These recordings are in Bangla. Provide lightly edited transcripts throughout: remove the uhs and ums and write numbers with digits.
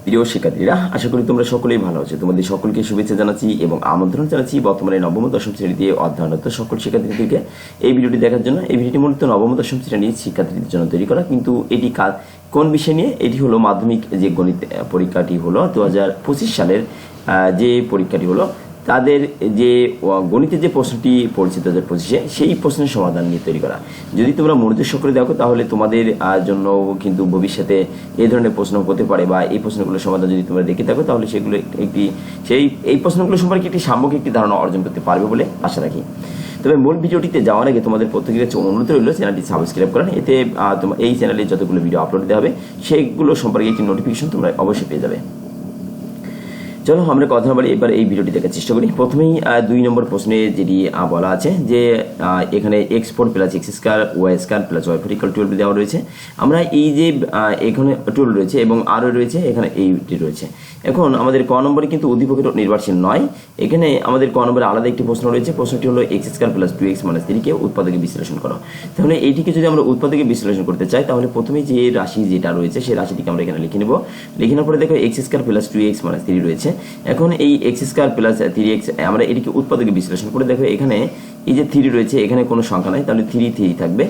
প্রিয় শিক্ষার্থীরা, আশা করি তোমরা সকলেই ভালো আছো। তোমাদের সকলকে শুভেচ্ছা জানাচ্ছি এবং আমন্ত্রণ জানাচ্ছি বর্তমানে নবম ও দশম শ্রেণীতে অধ্যয়নরত সকল শিক্ষার্থীদেরকে এই ভিডিওটি দেখার জন্য। এই ভিডিওটি মূলত নবম ও দশম শ্রেণীর শিক্ষার্থীদের জন্য তৈরি করা, কিন্তু এটি কোন বিষয় নিয়ে? এটি হলো মাধ্যমিক যে গণিত পরীক্ষাটি হলো 2025 সালের যে পরীক্ষাটি হলো, তাদের যে গণিতের যে প্রশ্নটি পড়েছে 2025-এ, সেই প্রশ্নের সমাধান নিয়ে তৈরি করা। যদি তোমরা মনোযোগ সহকারে দেখো তাহলে তোমাদের জন্য কিন্তু ভবিষ্যতে এই ধরনের প্রশ্ন হতে পারে, বা এই প্রশ্নগুলোর সমাধান যদি তোমরা দেখে থাকো তাহলে সেগুলো এই প্রশ্নগুলো সম্পর্কে একটি সাম্যক একটি ধারণা অর্জন করতে পারবে বলে আশা রাখি। তবে মূল ভিডিওটিতে যাওয়ার আগে তোমাদের প্রত্যেকের কাছে অনুরোধ রইল চ্যানেলটি সাবস্ক্রাইব করেন। এতে এই চ্যানেলে যতগুলো ভিডিও আপলোড দেওয়া হবে সেগুলো সম্পর্কে একটি নোটিফিকেশন তোমরা অবশ্যই পেয়ে যাবে। চলো আমরা কথা বলি, এবার এই ভিডিওটি দেখার চেষ্টা করি। প্রথমেই 2 নম্বর প্রশ্নে যেটি বলা আছে যে এখানে x4 plus x square y square plus y4 equal 12 দেওয়া রয়েছে। আমরা এই যে এখানে 12 রয়েছে এবং আরও রয়েছে, এখানে এইটি রয়েছে। এখন আমাদের ক নম্বরে কিন্তু উদ্দীপকের নির্ভরশীল নয়, এখানে আমাদের ক নম্বরে আলাদা একটি প্রশ্ন রয়েছে। প্রশ্নটি হলো x square plus 2x minus 3 উৎপাদকে বিশ্লেষণ করো। তাহলে এইটিকে যদি আমরা উৎপাদকে বিশ্লেষণ করতে চাই তাহলে প্রথমেই যে রাশি যেটা রয়েছে সেই রাশিটিকে আমরা এখানে লিখে নেব। লিখে নেওয়ার পরে দেখো x square plus 2x minus 3 রয়েছে। এখন এই x স্কয়ার প্লাস 3x আমরা এটিকে উৎপাদকে বিশ্লেষণ করে দেখো এখানে এই যে 3 রয়েছে, এখানে কোনো সংখ্যা নাই, তাহলে 3 থাকবে।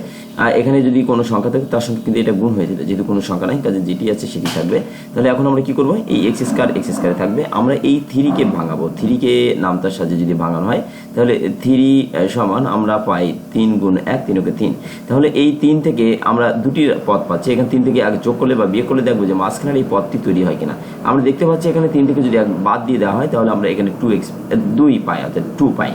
আর এখানে যদি কোনো সংখ্যা থাকে তার সঙ্গে কিন্তু এটা গুণ হয়ে যেত, যেহেতু কোনো সংখ্যা নাই কাজে যেটি আছে সেটি থাকবে। তাহলে এখন আমরা কি করব, এই x স্কয়ার থাকবে, আমরা এই 3 কে ভাঙাবো। 3 কে নামতার সাহায্যে যদি ভাঙানো হয় তাহলে 3 সমান আমরা পাই 3 গুণ 1, 3 কে 3। তাহলে এই 3 থেকে আমরা দুটি পদ পাচ্ছি। এখানে 3 থেকে আগে যোগ করলে বা বিয়োগ করলে দেখবো যে মাঝখানের এই পদটি তৈরি হয় কিনা। আমরা দেখতে পাচ্ছি এখানে 3 থেকে যদি বাদ দিয়ে দেওয়া হয় তাহলে আমরা এখানে 2 পাই, অর্থাৎ 2 পাই।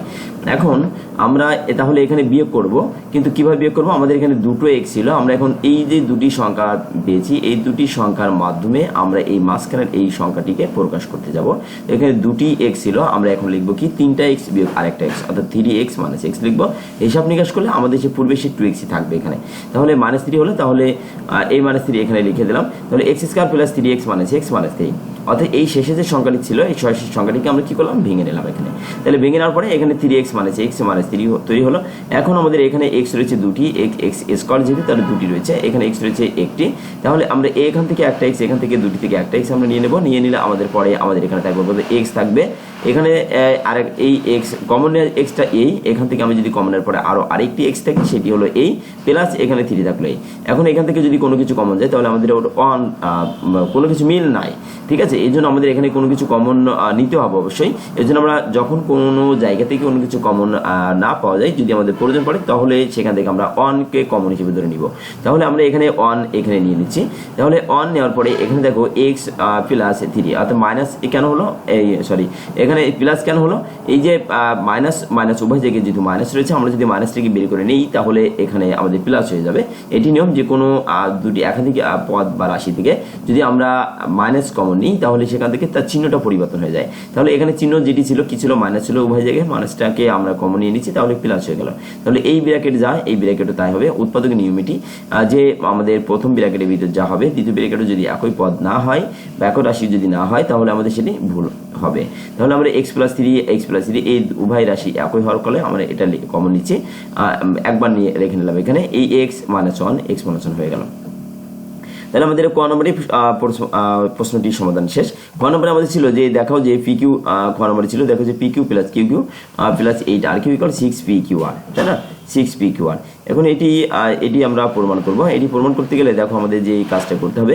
এখন আমরা তাহলে এখানে বিয়োগ করব, কিন্তু কিভাবে বিয়োগ করব? আমাদের এখানে দুটো x ছিল, আমরা এখন এই যে দুটি সংখ্যা পেয়েছি এই দুটি সংখ্যার মাধ্যমে আমরা এই মাঝখানের এই সংখ্যাটিকে প্রকাশ করতে যাব। এখানে দুটি x ছিল, আমরা এখন লিখব কি 3টা x বিয়োগ আরেকটা x, অর্থাৎ 3x মাইনাস x লিখব। হিসাব নিকাশ করলে আমাদের যে পূর্বে সে 2x থাকবে এখানে। তাহলে -3 হলো, তাহলে এই -3 এখানে লিখে দিলাম। তাহলে x square plus 3x minus x minus 3, অর্থাৎ এই শেষে যে সংখ্যাটি ছিল এই শেষের সংখ্যাটিকে আমরা কি করলাম, ভেঙে নিলাম এখানে। তাহলে ভেঙে নেওয়ার পরে এখানে 3x মাইনাস x মাইনাস 3 তৈরি হলো। এখন আমাদের এখানে x রয়েছে দুটি, x স্কয়ার যেহেতু তাহলে দুটি রয়েছে, এখানে x রয়েছে একটি। তাহলে আমরা এখান থেকে একটা x, এখান থেকে দুটি থেকে একটা x আমরা নিয়ে নেব। নিয়ে নিলে আমাদের পরে আমাদের এখানে থাকবে x থাকবে, এখানে আরেক এই x কমন xটা এই, এখান থেকে আমি যদি কমনের পরে আরও আরেকটি x থাকে সেটি হলো এই, প্লাস এখানে 3 থাকলো এই। এখন এখান থেকে যদি কোনো কিছু কমন যায় তাহলে আমাদের কোনো কিছু মিল নাই, ঠিক আছে। এই জন্য আমাদের এখানে কোনো কিছু কমন নিতে হবে অবশ্যই। এই জন্য আমরা যখন কোনো জায়গা থেকে কোনো কিছু কমন না পাওয়া যায়, যদি আমাদের প্রয়োজন পড়ে তাহলে সেখান থেকে আমরা 1কে কমন হিসেবে ধরে নিব। তাহলে আমরা এখানে 1 এখানে নিয়ে নিচ্ছি। তাহলে 1 নেওয়ার পরে এখানে দেখো x প্লাস 3, অর্থাৎ মাইনাস কেন হলো, এই সরি এখানে প্লাস কেন হলো, এই যে মাইনাস উভয় জায়গায় যেহেতু মাইনাস রয়েছে, আমরা যদি মাইনাস থেকে বের করে নিই তাহলে এখানে আমাদের প্লাস হয়ে যাবে। এটি নিয়ম, যে কোনো দুটি একাধিক পদ বা রাশি থেকে যদি আমরা মাইনাস কমন নিই তাহলে সেখান থেকে তার চিহ্নটা পরিবর্তন হয়ে যায়। তাহলে এখানে চিহ্ন যেটি ছিল কি ছিল, মাইনাস ছিল, উভয় জায়গায় মাইনাসটাকে আমরা কমন নিয়ে নিচ্ছি, তাহলে প্লাস হয়ে গেল। তাহলে এই ব্র্যাকেট যা, এই ব্র্যাকেটও তাই হবে। উৎপাদক নিয়ম এটি, যে আমাদের প্রথম ব্র্যাকেটের ভিতর যা হবে দ্বিতীয় ব্র্যাকেটে যদি একই পদ না হয় বা একই রাশি যদি না হয় তাহলে আমাদের সেটি ভুল হবে। তাহলে আমরা x প্লাস 3 এই উভয় রাশি একই হওয়ার ফলে আমরা এটা কমন নিচ্ছি, একবার নিয়ে রেখে নিলাম এখানে। এই x মাইনাস 1 হয়ে গেল। তাহলে আমাদের ক নম্বরে প্রশ্নটির সমাধান শেষ। খ নম্বরে আমাদের ছিল যে দেখাও যে PQ, খ নম্বরে ছিল দেখো যে PQ plus QQ plus 8RQ equal 6PQR, তাই না, 6PQR। এখন এটি আমরা প্রমাণ করব। এটি প্রমাণ করতে গেলে দেখো আমাদের যে কাজটা করতে হবে,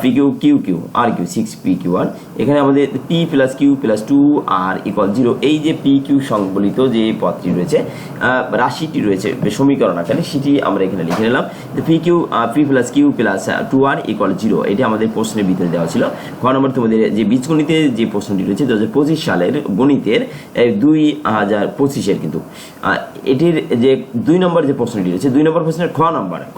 PQ QQ RQ 6PQR, এখানে আমাদের P plus Q plus 2R equal 0, এই যে PQ সংবলিত যে পদটি রয়েছে, রাশিটি রয়েছে সমীকরণ আকারে, সেটি আমরা এখানে লিখে নিলাম। P plus Q plus 2R equal 0, এটি আমাদের প্রশ্নের ভিতরে দেওয়া ছিল। খ নম্বর তোমাদের যে বীজগণিতের যে প্রশ্নটি রয়েছে 2025 সালের গণিতের 2025-এর, কিন্তু এটির যে 2 নম্বর যে প্রশ্নটি রয়েছে 2 নম্বর প্রশ্নের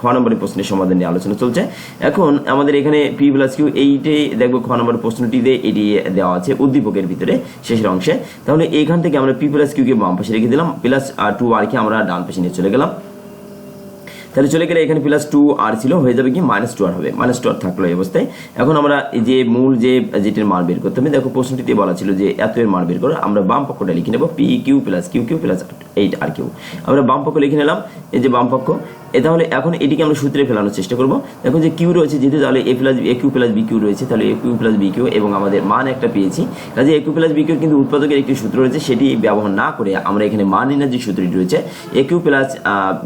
খ নম্বরের প্রশ্নের সমাধান নিয়ে আলোচনা চলছে। এখন আমাদের এখানে P প্লাস Q এইটাই দেখবো খ নম্বর প্রশ্নটিতে এটি দেওয়া আছে উদ্দীপকের ভিতরে শেষের অংশে। তাহলে এখান থেকে আমরা P প্লাস Q কে বাম পাশে রেখে দিলাম, প্লাস 2R কে আমরা ডান পাশে নিয়ে চলে গেলাম। তাহলে চলে গেলে এখানে প্লাস 2R ছিল, হয়ে যাবে কি -2R হবে, -2R থাকলো এই অবস্থায়। এখন আমরা যে মূল যেটির মান বের করতে হবে, দেখো প্রশ্নটিতে বলা ছিল যে এত এর মান বের করো, আমরা বাম পক্ষটা লিখে নেব PQ plus QQ plus 8RQ। আমরা বাম পক্ষ লিখে নিলাম, এই যে বাম পক্ষ তাহলে এখন এটিকে আমরা সূত্রে ফেলানোর চেষ্টা করব। দেখো যে কিউ রয়েছে যেহেতু, তাহলে এ কিউ প্লাস বি কিউ রয়েছে, তাহলে এ কিউ প্লাস বি কিউ এবং আমাদের মান একটা পেয়েছি। কাজে এ কিউ প্লাস বি কিউ কিন্তু উৎপাদকের একটি সূত্র রয়েছে, সেটি ব্যবহার না করে আমরা এখানে মান নির্ণয়ের যে সূত্রটি রয়েছে A cube plus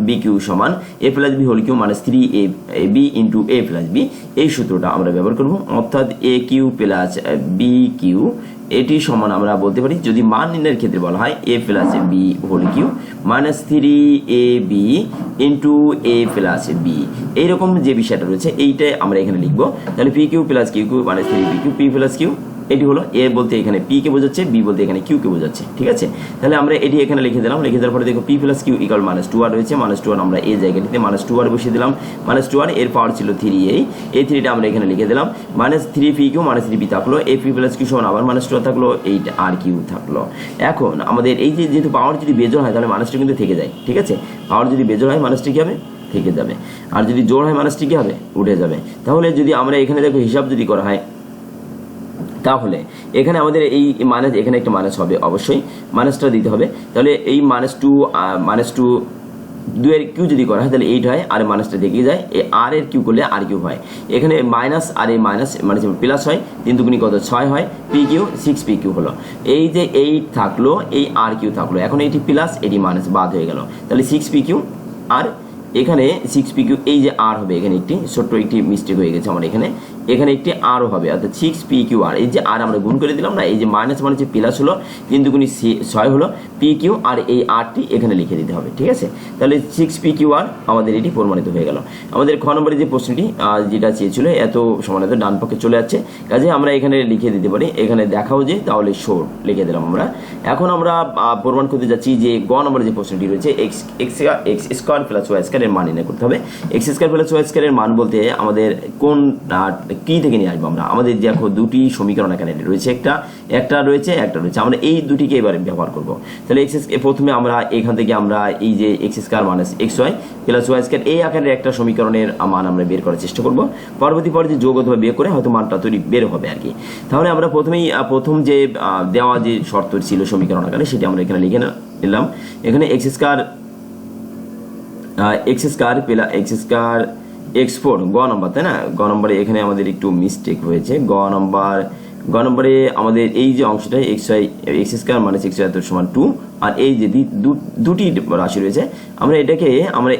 B cube সমান A plus B whole cube minus 3ab into A plus B, এই সূত্রটা আমরা ব্যবহার করব। অর্থাৎ A cube plus B cube এটি সমান আমরা বলতে পারি, যদি মান নির্ণয়ের ক্ষেত্রে বলা হয় A plus B whole cube minus 3ab into A plus B, এইরকম যে বিষয়টা রয়েছে এইটাই আমরা এখানে লিখবো। তাহলে P cube plus Q cube minus 3b cube, P plus Q এটি হলো এ বলতে এখানে পি কে বোঝাচ্ছে, বি বলতে এখানে কিউ কে বোঝাচ্ছে, ঠিক আছে। তাহলে আমরা এটি এখানে লিখে দিলাম, লিখে দেওয়ার পরে দেখো P plus Q equal minus 2r রয়েছে, মাইনাস 2r আমরা এই জায়গাটিতে মাইনাস 2r বসিয়ে দিলাম, মাইনাস 2r এর পাওয়ার ছিল 3a, এই 3টা আমরা এখানে লিখে দিলাম, minus 3p Q minus 3p থাকলো, এ পি প্লাস কিউ সমান আবার মাইনাস 2r থাকলো, 8r কিউ থাকলো। এখন আমাদের এই যে যেহেতু পাওয়ার যদি বেজোড় হয় তাহলে মাইনাসটা কিন্তু থেকে যায়, ঠিক আছে। পাওয়ার যদি বেজোড় হয় মাইনাসটি কি হবে, থেকে যাবে, আর যদি জোড় হয় মাইনাসটি কি হবে, উঠে যাবে। তাহলে যদি আমরা এখানে দেখো হিসাব যদি করা হয় তাহলে এখানে আমাদের এই মাইনাস, এখানে একটা মাইনাস হবে, অবশ্যই মাইনাসটা দিতে হবে। তাহলে এই মাইনাস টু 2 এর কিউ যদি করা হয় তাহলে 8 হয়, আর মাইনাসটা দেখে যায়, এই আর এর কিউ করলে আর কিউ হয়। এখানে মাইনাস আর এই মাইনাস মানে প্লাস হয়, 3 দুগুণী কত 6 হয়, পি কিউ 6p কিউ হলো। এই যে 8 থাকলো, এই আর কিউ থাকলো, এখন এটি প্লাস এটি মাইনাস বাদ হয়ে গেল, তাহলে 6p কিউ আর এখানে 6p কিউ, এই যে আর হবে, এখানে একটি ছোট্ট একটি মিস্টেক হয়ে গেছে আমার, এখানে একটি আরও হবে, অর্থাৎ 6p কিউ আর, এই যে আর আমরা গুণ করে দিলাম না, এই যে মাইনাস মানে যে প্লাস হলো, 3 দুগুণী 6 হলো, পি কিউ আর এই আরটি এখানে লিখে দিতে হবে, ঠিক আছে। তাহলে 6p কিউ আর আমাদের এটি প্রমাণিত হয়ে গেল। আমাদের খ নম্বরে যে প্রশ্নটি যেটা চেয়েছিল এত সমানত ডান পক্ষে চলে যাচ্ছে, কাজে আমরা এখানে লিখে দিতে পারি, এখানে দেখাও যে, তাহলে শোর লিখে দিলাম আমরা। এখন আমরা প্রমাণ করতে যাচ্ছি যে গ নম্বরে যে প্রশ্নটি রয়েছে X square plus Y square এর মান নির্ণয় করতে হবে। X square plus Y square এর মান বলতে আমাদের কোন কি থেকে নিয়ে আসবো আমরা, আমাদের দেখো দুটি সমীকরণ এখানে রয়েছে, একটা রয়েছে, আমরা এই দুটিকে এবারে ব্যবহার করব। তাহলে প্রথমে আমরা এখান থেকে আমরা এই যে X square minus x Y plus Y square এই আকারের একটা সমীকরণের মান আমরা বের করার চেষ্টা করব। পরবর্তী পর্যায়ে যোগ অথবা বিয়োগ করে হয়তো মানটা তৈরি বের হবে আর কি। তাহলে আমরা প্রথম যে দেওয়া যে শর্ত ছিল সমীকরণ আকারে সেটি আমরা এখানে লিখে নিলাম। এখানে x square plus X square x4 গ নম্বর, তাই না, গ নম্বরে এখানে আমাদের একটু মিস্টেক হয়েছে। গ নম্বরে আমাদের এই যে অংশটা X square minus x Y সমান 2, আর এই যে দুটি রাশি রয়েছে আমরা এটাকে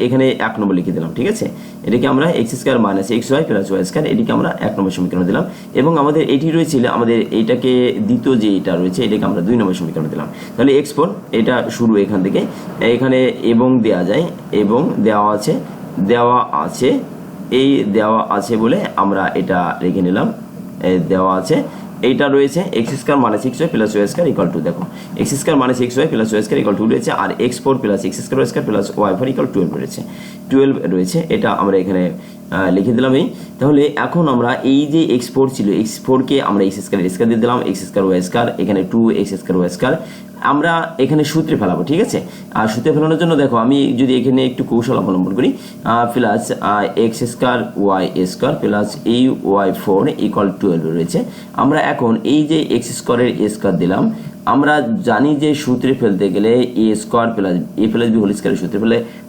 এখানে 1 নম্বর লিখে দিলাম, ঠিক আছে। এটাকে আমরা X square minus x Y plus Y square এটিকে আমরা 1 নম্বর সমীকরণ দিলাম, এবং আমাদের এটি রয়েছিল আমাদের এইটাকে দ্বিতীয় যে এটা রয়েছে এটাকে আমরা 2 নম্বর সমীকরণ দিলাম। তাহলে x4 এটা শুরু এখান থেকে, এখানে এবং দেওয়া যায়, এবং দেওয়া আছে বলে আমরা এটা রেখে নিলাম, দেওয়া আছে এইটা রয়েছে X square minus x Y plus Y square equal to, দেখো X square minus x Y plus Y square equal 2 রয়েছে, আর x4 plus X square Y square plus Y 4 equal 12 রয়েছে, এটা আমরা এখানে লিখে দিলাম। তাহলে এখন আমরা এই যে x4 ছিল, x4 কে আমরা এক্স স্কোয়ার দিয়ে দিলাম, এক্স স্কোয়ার ওয়াই স্কোয়ার, এখানে 2x স্কোয়ার ওয়াই স্কোয়ার আমরা এখানে সূত্রে ফেলাবো, ঠিক আছে। আর সূত্রে ফেলানোর জন্য দেখো আমি যদি এখানে একটু কৌশল অবলম্বন করি, plus X square Y square plus এই y4 ইকুয়াল 12 রয়েছে। আমরা এখন এই যে এক্স স্কোয়ারের স্কোয়ার দিলাম, আমরা জানি যে সূত্রে ফেলতে গেলে A square plus A plus B whole স্কোয়ারের সূত্রে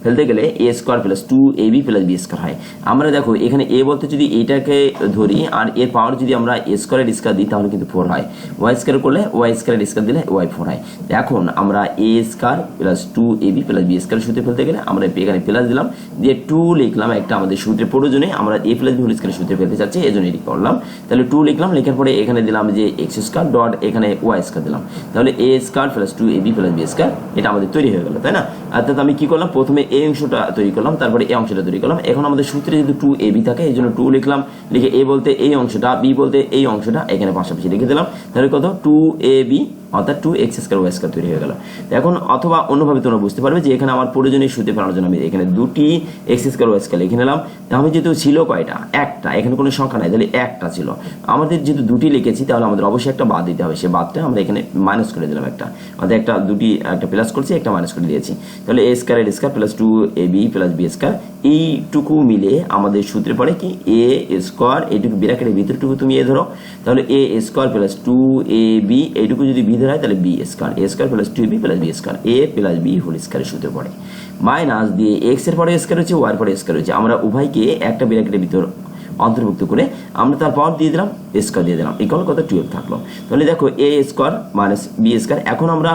ফেলতে গেলে A square plus 2ab plus B square হয়। আমরা দেখো এখানে এ বলতে যদি এটাকে ধরি আর এর পাওয়ার যদি আমরা এ স্কোয়ারের স্কোয়ার দিই তাহলে কিন্তু 4 হয়, ওয়াই স্কোয়ার করলে ওয়াই স্কোয়ারের স্কোয়ার দিলে ওয়াই 4 হয়। এখন আমরা A square plus 2ab plus B স্কোয়ারের সূত্রে ফেলতে গেলে আমরা এখানে প্লাস দিলাম, দিয়ে 2 লিখলাম, একটা আমাদের সূত্রের প্রয়োজনে আমরা এ প্লাস বি হোল স্কোয়ারের সূত্রে ফেলতে চাচ্ছি, এই জন্য এটি করলাম। তাহলে 2 লিখলাম, লেখার পরে এখানে দিলাম যে এক্স স্কোয়ার ডট এখানে ওয়াই স্কোয়ার দিলাম, তাহলে A square plus 2ab plus B square এটা আমাদের তৈরি হয়ে গেল, তাই না। অর্থাৎ আমি কি করলাম, প্রথমে এই অংশটা তৈরি করলাম, তারপরে এই অংশটা তৈরি করলাম। এখন আমাদের সূত্রে যদি 2ab থাকে এই জন্য 2 লিখলাম, লিখে a বলতে এই অংশটা, b বলতে এই অংশটা এখানে পাশাপাশি লিখে দিলাম, তাহলে কত 2ab অর্থাৎ 2x স্কোয়ার ওয়াই স্কোয়ার তৈরি হয়ে গেল। এখন অথবা অন্যভাবে তোমরা বুঝতে পারবে যে এখানে আমার প্রয়োজনীয় সূত্রে ফেলানোর জন্য আমি এখানে 2টি এক্স স্কোয়ার ওয়াই স্কোয়ার লিখে নিলাম। আমি যেহেতু ছিল কয়টা, একটা, এখানে কোনো সংখ্যা নাই, তাহলে একটা ছিল। আমাদের যেহেতু 2টি লিখেছি তাহলে আমাদের অবশ্যই একটা বাদ দিতে হবে, সে বাদটা আমরা এখানে মাইনাস করে দিলাম, একটা আমাদের একটা প্লাস করছি, একটা মাইনাস করে দিয়েছি। তাহলে A square square plus 2ab plus B square এইটুকু মিলে আমাদের সূত্রে পড়ে কি এ স্কোয়ার, এইটুকু বিরাকের ভিতরটুকু তুমি এ ধরো, তাহলে এ স্কোয়ার প্লাস 2ab এইটুকু যদি বি ধরে হয় তাহলে B square, A square plus 2b plus B square, A plus B whole স্কোয়ারের সূত্র পড়ে। মাইনাস দিয়ে এক্স এর পরে স্কোয়ার হচ্ছে, ওয়াই এর পরে স্কোয়ার হচ্ছে, আমরা উভয়কে একটা ব্র্যাকেটের ভিতর অন্তর্ভুক্ত করে আমরা তার পাওয়ার দিয়ে দিলাম, স্কোয়ার দিয়ে দিলাম, ইকুয়াল কত 12 থাকলো। তাহলে দেখো এ স্কোয়ার মাইনাস বি স্কোয়ার। এখন আমরা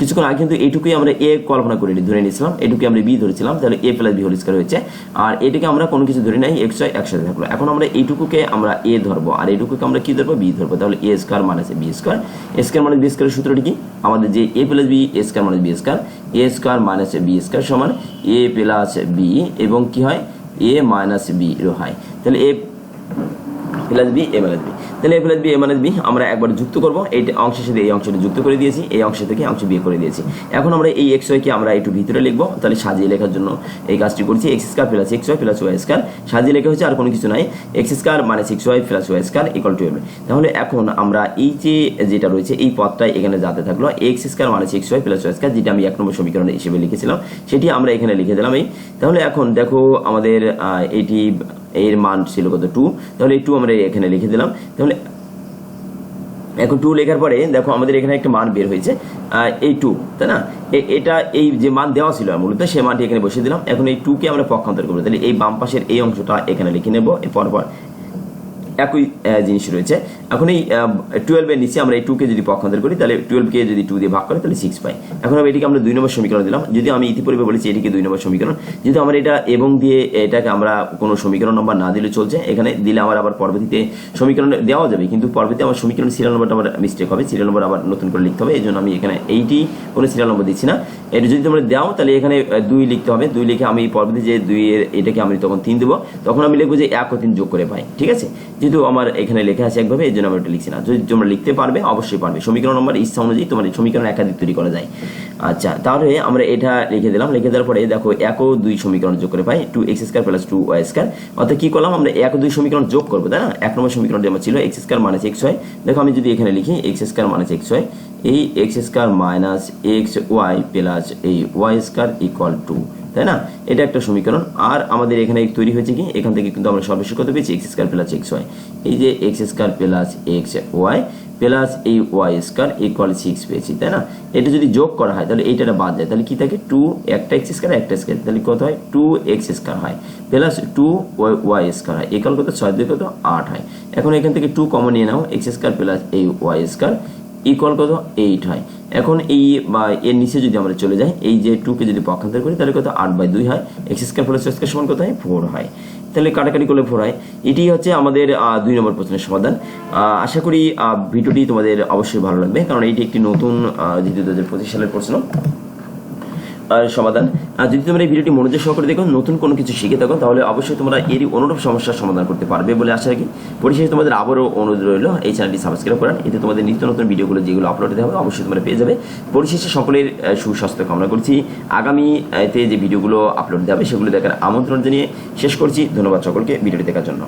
কিছুক্ষণ আগে কিন্তু এইটুকুই আমরা এ কল্পনা করে ধরে নিয়েছিলাম, এটুকুই আমরা বি ধরেছিলাম, তাহলে এ প্লাস বি হোল স্কোয়ার হয়েছে। আর এটাকে আমরা কোনো কিছু ধরে নাই, এক্স ওয়াই একসাথে থাকলো। এখন আমরা এইটুকুকে আমরা এ ধরবো আর এইটুকুকে আমরা কি ধরবো, বি ধরবো। তাহলে A square minus B square, A square minus B স্কোয়ারের সূত্রটি কি আমাদের, যে এ plus B A square minus B square, A square minus B square সমান এ প্লাস বি এবং কি হয় এ মাইনাস বি হয়। তাহলে এ plus B A minus B, তাহলে এ plus B A minus B আমরা একবার যুক্ত করবো, এই অংশের সাথে এই অংশটা যুক্ত করে দিয়েছি, এই অংশ থেকে অংশ বিয়ে করে দিয়েছি। এখন আমরা এই এক্স ওয়াইকে আমরা একটু ভিতরে লিখবো, তাহলে সাজিয়ে লেখার জন্য এই কাজটি করছি। X square plus X Y plus Y square সাজিয়ে লেখা হচ্ছে, আর কোনো কিছু নাই। X square minus x Y plus Y square equal to 12। তাহলে এখন আমরা এই যে যেটা রয়েছে এই পদটাই এখানে যাতে থাকলো, x square minus x Y plus Y square, যেটা আমি 1 নম্বর সমীকরণ হিসেবে লিখেছিলাম সেটি আমরা এখানে লিখে দিলাম এই। তাহলে এখন দেখো আমাদের এটি এর মান ছিল কত 2, তাহলে এই 2 আমরা এখানে লিখে দিলাম। তাহলে এখন 2 লেখার পরে দেখো আমাদের এখানে একটা মান বের হয়েছে এই 2, তাই না? এটা এই যে মান দেওয়া ছিল মূলত সেই মানটি এখানে বসিয়ে দিলাম। এখন এই 2 কে আমরা পক্ষান্তর করবো, তাহলে এই বাম পাশের এই অংশটা এখানে লিখে নেবো, পরপর একই জিনিস রয়েছে। এখন এই 12 এর নিচে আমরা এই 2 কে যদি পক্ষান্তর করি, তাহলে 12 কে যদি 2 দিয়ে ভাগ করে তাহলে 6 পাই। এখন এটিকে আমরা 2 নম্বর সমীকরণ দিলাম, যদি আমি ইতিপূর্বে বলেছি এটিকে 2 নম্বর সমীকরণ, যদি আমরা এটা এবং দিয়ে এটাকে আমরা কোনো সমীকরণ নম্বর না দিলে চলছে, এখানে দিলে আমার আবার পরবর্তীতে সমীকরণ দেওয়া যাবে, কিন্তু পরবর্তীতে আমার সমীকরণ সিরিয়াল নম্বরটা আমার মিস্টেক হবে, সিরিয়াল নম্বর আবার নতুন করে লিখতে হবে। এই জন্য আমি এখানে এইটি কোনো সিরিয়াল নম্বর দিচ্ছি না। এটা যদি তোমরা দাও তাহলে এখানে 2 লিখতে হবে, 2 লিখে আমি পরবর্তী যে 2 এর এটাকে আমি তখন 3 দেবো, তখন আমি লিখবো যে 1 ও 3 যোগ করে পাই, ঠিক আছে? যেহেতু আমার এখানে লেখা আছে একভাবে, এই জন্য আমরা এটা লিখছি না। যদি তোমরা লিখতে পারবে অবশ্যই পারবে, সমীকরণ নম্বর ইচ্ছা অনুযায়ী তোমার সমীকরণ একাধিক তৈরি করা যায়। আচ্ছা, তাহলে আমরা এটা লিখে দিলাম। লিখে দেওয়ার পরে দেখো 1 ও 2 সমীকরণ যোগ করে পাই 2x square plus 2y square. অর্থাৎ কি করলাম আমরা 1 ও 2 সমীকরণ যোগ করবো, তাই না? 1 নম্বর সমীকরণ যেমন ছিল x স্কয়ার মাইনাস xy, দেখো আমি যদি এখানে লিখি x স্কয়ার মাইনাস xy, এই x square minus xy plus এই y স্কয়ার ইকুয়াল টু, তাই না? এটা একটা সমীকরণ। আর আমাদের এখানে তৈরি হয়েছে কি, এখান থেকে কিন্তু আমরা সর্বশেষ কত পেয়েছি x স্কয়ার প্লাস xy, এই যে x square plus xy plus এই y স্কয়ার ইকুয়াল 6 পেয়েছি, তাই না? এটা যদি যোগ করা হয় তাহলে এইটা বাদ যায়, তাহলে কি থাকে 2 একটা x স্কয়ার একটা স্কয়ার, তাহলে কত হয় 2x স্কয়ার হয় প্লাস 2y স্কয়ার হয় ইকুয়াল কত 6 2 কত 8 হয়। এখন এখান থেকে 2 কমন নিয়ে নাও, x স্কয়ার প্লাস এই y স্কয়ার ইকুয়াল কত 8 হয়। এখন এই বা এর নিচে যদি আমরা চলে যাই, এই যে 2 কে যদি পক্ষান্তর করি তাহলে কত 8/2 হয়, x square plus y square সমান কত হয় 4 হয়। তাহলে কাটাকাটি করলে 4 হয়। এটি হচ্ছে আমাদের 2 নম্বর প্রশ্নের সমাধান। আশা করি ভিডিওটি তোমাদের অবশ্যই ভালো লাগবে, কারণ এটি একটি নতুন 2025 সালের প্রশ্ন সমাধান। যদি তোমরা এই ভিডিওটি মনোযোগ সহকারে দেখো, নতুন কোনো কিছু শিখে থাকো, তাহলে অবশ্যই তোমরা এরই অনুরূপ সমস্যার সমাধান করতে পারবে বলে আশা রাখি। পরিশেষে তোমাদের আবারও অনুরোধ রইল এই চ্যানেলটি সাবস্ক্রাইব করার, এতে তোমাদের নিত্য নতুন ভিডিওগুলো যেগুলো আপলোড দেওয়া হবে অবশ্যই তোমরা পেয়ে যাবে। পরিশেষে সকলের সুস্বাস্থ্য কামনা করছি। আগামীতে যে ভিডিওগুলো আপলোড দেওয়া হবে সেগুলো দেখার আমন্ত্রণ জানিয়ে শেষ করছি। ধন্যবাদ সকলকে ভিডিওটি দেখার জন্য।